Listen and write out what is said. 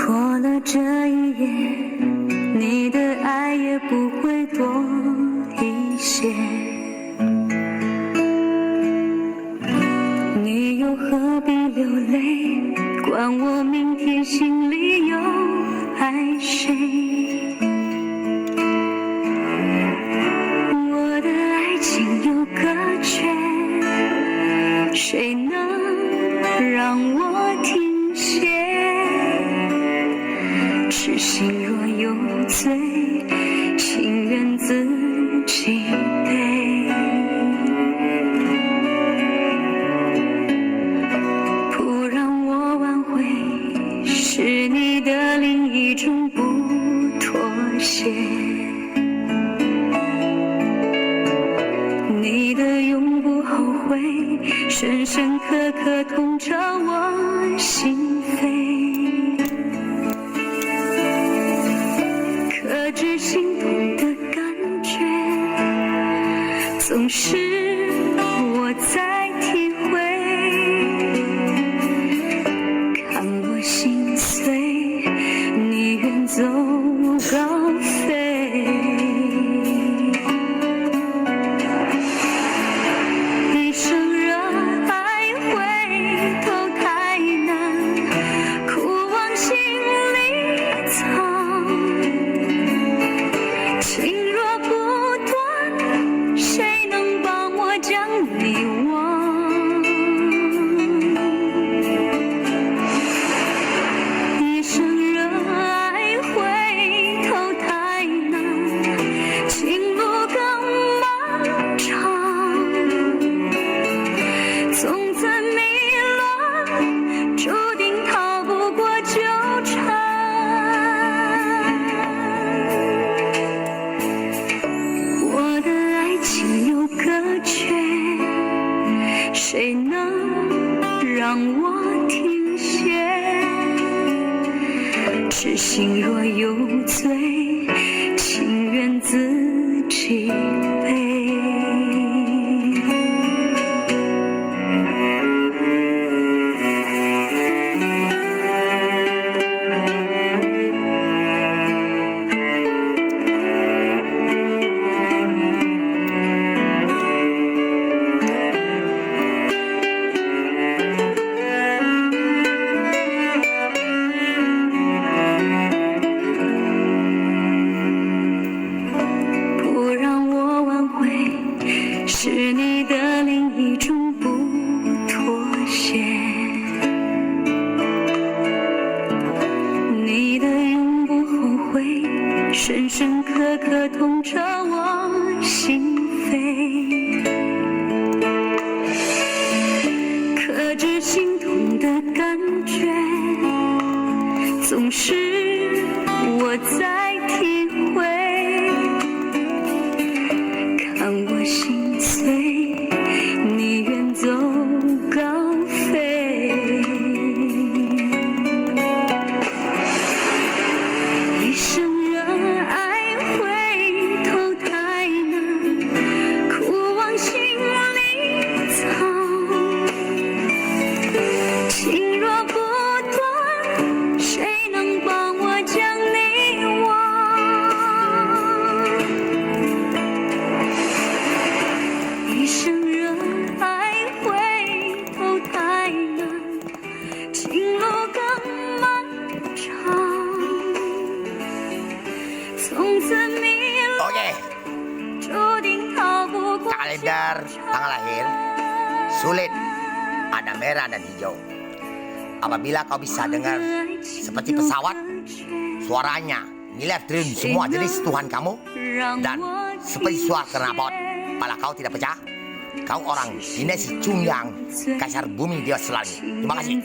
过了这一夜，你的爱也不会多一些，你又何必流泪？管我明天心里又爱谁？我的爱情有个缺，谁能让我停歇？痴心若有罪，情愿自己背。不让我挽回，是你的另一种不妥协。你的永不后悔，深深刻刻痛彻我心扉。克制心痛的感觉，总是我在体会。看我心碎，你远走高飞。一生热爱回头太难，苦往心里藏。情若不断，谁能帮我将你忘？一生热爱回头太难，情路更漫长。从此迷乱，注定逃不过纠缠。我的爱情有个缺，谁能让我停歇？痴心若有罪，情愿自己背。不让我挽回，是你的另一种不妥协。你的永不后悔，深深刻刻痛彻我心扉。克制心痛的感觉，总是我在体会。看我心碎，你远走高飞。一生热爱回头太难，苦往心里藏。情若不断，谁能帮我将你忘？一生热爱回头太难，情路更漫长。从此迷路， Oke, 注定逃不过 kalender tanggal lahir sulit, ada merah dan hijau. Apabila kau bisa dengar seperti pesawat, suaranya miliar triliun semua jenis Tuhan kamu, dan seperti suara knalpot, pala kau tidak pecah. Kau orang dinasti Chung Yang, Kaisar Bumi Dewa Selangit. Terima kasih.